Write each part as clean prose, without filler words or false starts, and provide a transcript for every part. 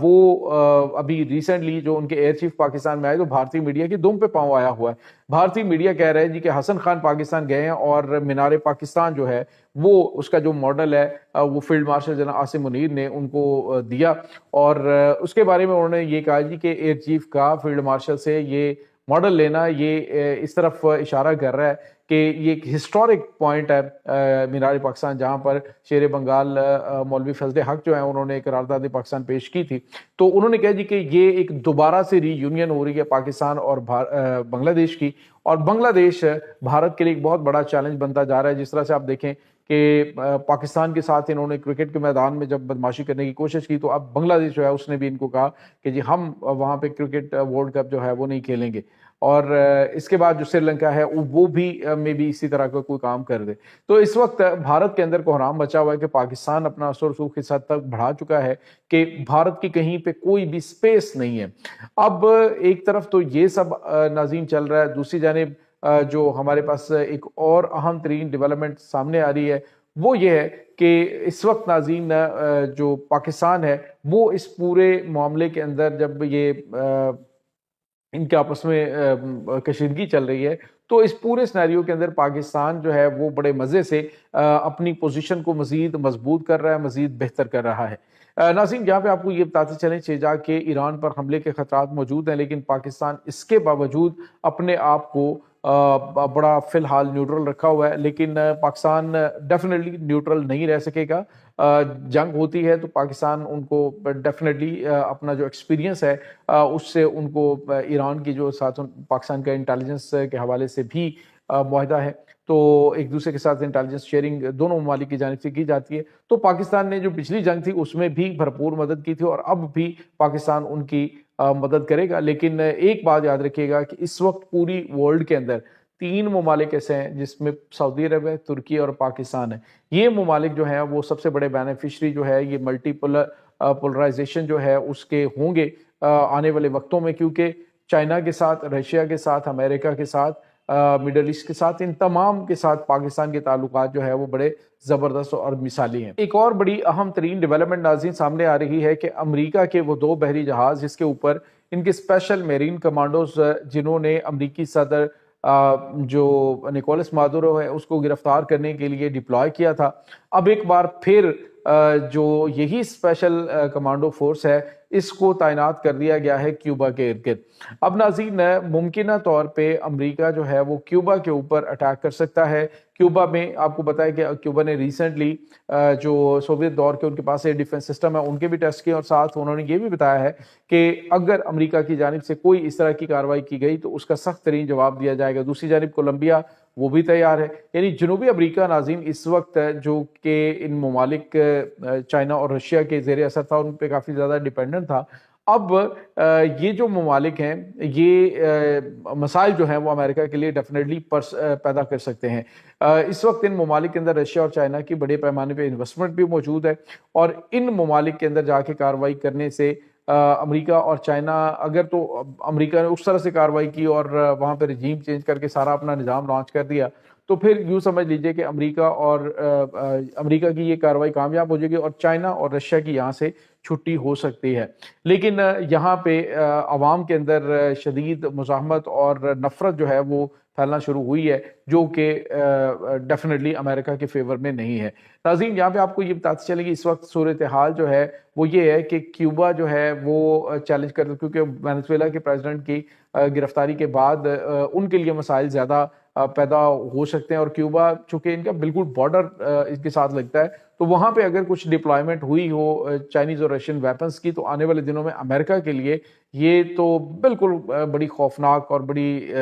وہ ابھی ریسنٹلی جو ان کے ایئر چیف پاکستان میں آئے تو بھارتی میڈیا کی دم پہ پاؤں آیا ہوا ہے. بھارتی میڈیا کہہ رہے ہیں جی کہ حسن خان پاکستان گئے ہیں اور مینار پاکستان جو ہے وہ اس کا جو ماڈل ہے وہ فیلڈ مارشل جناب عاصم منیر نے ان کو دیا, اور اس کے بارے میں انہوں نے یہ کہا جی کہ ایئر چیف کا فیلڈ مارشل سے یہ ماڈل لینا یہ اس طرف اشارہ کر رہا ہے کہ یہ ایک ہسٹورک پوائنٹ ہے مینار پاکستان, جہاں پر شیر بنگال مولوی فضل حق جو ہیں انہوں نے قرارداد پاکستان پیش کی تھی. تو انہوں نے کہا جی کہ یہ ایک دوبارہ سے ری یونین ہو رہی ہے پاکستان اور بنگلہ دیش کی, اور بنگلہ دیش بھارت کے لیے ایک بہت بڑا چیلنج بنتا جا رہا ہے. جس طرح سے آپ دیکھیں کہ پاکستان کے ساتھ انہوں نے کرکٹ کے میدان میں جب بدماشی کرنے کی کوشش کی تو اب بنگلہ دیش جو ہے اس نے بھی ان کو کہا کہ جی ہم وہاں پہ کرکٹ ورلڈ کپ جو ہے وہ نہیں کھیلیں گے, اور اس کے بعد جو سری لنکا ہے وہ بھی میں بھی اسی طرح کا کوئی کام کر دے. تو اس وقت بھارت کے اندر کوحرام مچا ہوا ہے کہ پاکستان اپنا اثر و رسوخ اس حد تک بڑھا چکا ہے کہ بھارت کی کہیں پہ کوئی بھی سپیس نہیں ہے. اب ایک طرف تو یہ سب ناظرین چل رہا ہے, دوسری جانب جو ہمارے پاس ایک اور اہم ترین ڈیولپمنٹ سامنے آ رہی ہے وہ یہ ہے کہ اس وقت ناظرین جو پاکستان ہے وہ اس پورے معاملے کے اندر جب یہ ان کے آپس میں کشیدگی چل رہی ہے تو اس پورے سینیریو کے اندر پاکستان جو ہے وہ بڑے مزے سے اپنی پوزیشن کو مزید مضبوط کر رہا ہے, مزید بہتر کر رہا ہے. ناظرین یہاں پہ آپ کو یہ بتاتے چلیں شیجا کہ ایران پر حملے کے خطرات موجود ہیں, لیکن پاکستان اس کے باوجود اپنے آپ کو بڑا فی الحال نیوٹرل رکھا ہوا ہے. لیکن پاکستان ڈیفینیٹلی نیوٹرل نہیں رہ سکے گا. جنگ ہوتی ہے تو پاکستان ان کو ڈیفینیٹلی اپنا جو ایکسپیرینس ہے اس سے ان کو ایران کی جو ساتھ پاکستان کا انٹیلیجنس کے حوالے سے بھی معاہدہ ہے, تو ایک دوسرے کے ساتھ انٹیلیجنس شیئرنگ دونوں ممالک کی جانب سے کی جاتی ہے. تو پاکستان نے جو پچھلی جنگ تھی اس میں بھی بھرپور مدد کی تھی اور اب بھی پاکستان ان کی مدد کرے گا. لیکن ایک بات یاد رکھیے گا کہ اس وقت پوری ورلڈ کے اندر 3 ممالک ایسے ہیں جس میں سعودی عرب ہے, ترکی اور پاکستان ہے. یہ ممالک جو ہیں وہ سب سے بڑے بینیفیشری جو ہے یہ ملٹی پولرائزیشن جو ہے اس کے ہوں گے آنے والے وقتوں میں, کیونکہ چائنا کے ساتھ, رشیا کے ساتھ, امریکہ کے ساتھ, مڈل ایسٹ کے ساتھ, ان تمام کے ساتھ پاکستان کے تعلقات جو ہے وہ بڑے زبردست اور مثالی ہیں. ایک اور بڑی اہم ترین ڈیولپمنٹ ناظرین سامنے آ رہی ہے کہ امریکہ کے وہ 2 بحری جہاز جس کے اوپر ان کے اسپیشل میرین کمانڈوز جنہوں نے امریکی صدر جو نکولس مادورو ہے اس کو گرفتار کرنے کے لیے ڈپلوائے کیا تھا, اب ایک بار پھر جو یہی اسپیشل کمانڈو فورس ہے اس کو تعینات کر دیا گیا ہے کیوبا کے ارد گرد. اب ناظرین ممکنہ طور پہ امریکہ جو ہے وہ کیوبا کے اوپر اٹیک کر سکتا ہے. کیوبا میں آپ کو بتایا کہ کیوبا نے ریسنٹلی جو سوویت دور کے ان کے پاس ڈیفنس سسٹم ہے ان کے بھی ٹیسٹ کیے, اور ساتھ انہوں نے یہ بھی بتایا ہے کہ اگر امریکہ کی جانب سے کوئی اس طرح کی کارروائی کی گئی تو اس کا سخت ترین جواب دیا جائے گا. دوسری جانب کولمبیا وہ بھی تیار ہے. یعنی جنوبی امریکہ ناظرین اس وقت جو کہ ان ممالک چائنا اور رشیا کے زیر اثر تھا, ان پہ کافی زیادہ ڈیپینڈنٹ تھا. اب یہ جو ممالک ہیں یہ مسائل جو ہیں وہ امریکہ کے لیے ڈیفینیٹلی پیدا کر سکتے ہیں. اس وقت ان ممالک کے اندر رشیا اور چائنا کی بڑے پیمانے پہ انویسٹمنٹ بھی موجود ہے, اور ان ممالک کے اندر جا کے کارروائی کرنے سے امریکہ اور چائنا, اگر تو امریکہ نے اس طرح سے کارروائی کی اور وہاں پہ رجیم چینج کر کے سارا اپنا نظام لانچ کر دیا تو پھر یوں سمجھ لیجئے کہ امریکہ کی یہ کارروائی کامیاب ہو جائے گی اور چائنا اور رشیا کی یہاں سے چھٹی ہو سکتی ہے. لیکن یہاں پہ عوام کے اندر شدید مزاحمت اور نفرت جو ہے وہ پھیلنا شروع ہوئی ہے جو کہ ڈیفینیٹلی امریکہ کے فیور میں نہیں ہے. ناظرین یہاں پہ آپ کو یہ بتاتے چلیں کہ اس وقت صورتحال جو ہے وہ یہ ہے کہ کیوبا جو ہے وہ چیلنج کرتا, کیونکہ وینزویلا کے پریزیڈنٹ کی گرفتاری کے بعد ان کے لیے مسائل زیادہ پیدا ہو سکتے ہیں, اور کیوبا چونکہ ان کا بالکل بارڈر اس کے ساتھ لگتا ہے تو وہاں پہ اگر کچھ ڈپلائمنٹ ہوئی ہو چائنیز اور رشین ویپنز کی تو آنے والے دنوں میں امریکہ کے لیے یہ تو بالکل بڑی خوفناک اور بڑی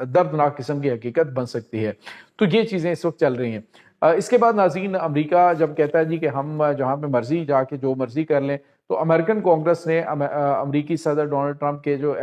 دردناک قسم کی حقیقت بن سکتی ہے. تو یہ چیزیں اس وقت چل رہی ہیں. اس کے بعد ناظرین امریکہ جب کہتا ہے جی کہ ہم جہاں پہ مرضی جا کے جو مرضی کر لیں, تو امریکن کانگریس نے امریکی صدر ڈونلڈ ٹرمپ کے جو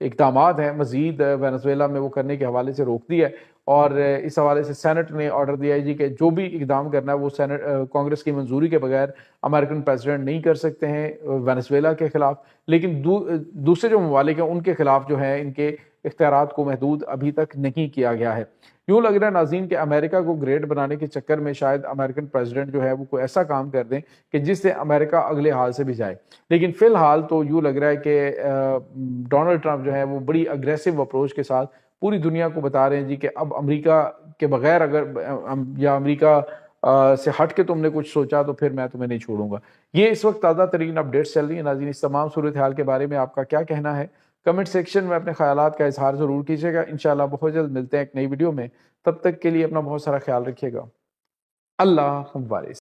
اقدامات ہیں مزید وینزویلا میں وہ کرنے کے حوالے سے روک دی ہے, اور اس حوالے سے سینٹ نے آرڈر دیا ہے جی کہ جو بھی اقدام کرنا ہے وہ کانگریس کی منظوری کے بغیر امریکن پریزیڈنٹ نہیں کر سکتے ہیں وینزویلا کے خلاف. لیکن دوسرے جو ممالک ہیں ان کے خلاف جو ہے ان کے اختیارات کو محدود ابھی تک نہیں کیا گیا ہے. یوں لگ رہا ہے ناظرین کہ امریکہ کو گریٹ بنانے کے چکر میں شاید امریکن پریزیڈنٹ جو ہے وہ کوئی ایسا کام کر دیں کہ جس سے امریکہ اگلے حال سے بھی جائے. لیکن فی الحال تو یوں لگ رہا ہے کہ ڈونلڈ ٹرمپ جو ہے وہ بڑی اگریسو اپروچ کے ساتھ پوری دنیا کو بتا رہے ہیں جی کہ اب امریکہ کے بغیر اگر یا امریکہ سے ہٹ کے تم نے کچھ سوچا تو پھر میں تمہیں نہیں چھوڑوں گا. یہ اس وقت تازہ ترین اپڈیٹس چل رہی ہیں ناظرین. اس تمام صورتحال کے بارے میں آپ کا کیا کہنا ہے؟ کمنٹ سیکشن میں اپنے خیالات کا اظہار ضرور کیجیے گا. انشاءاللہ بہت جلد ملتے ہیں ایک نئی ویڈیو میں. تب تک کے لیے اپنا بہت سارا خیال رکھیے گا. اللہ حافظ.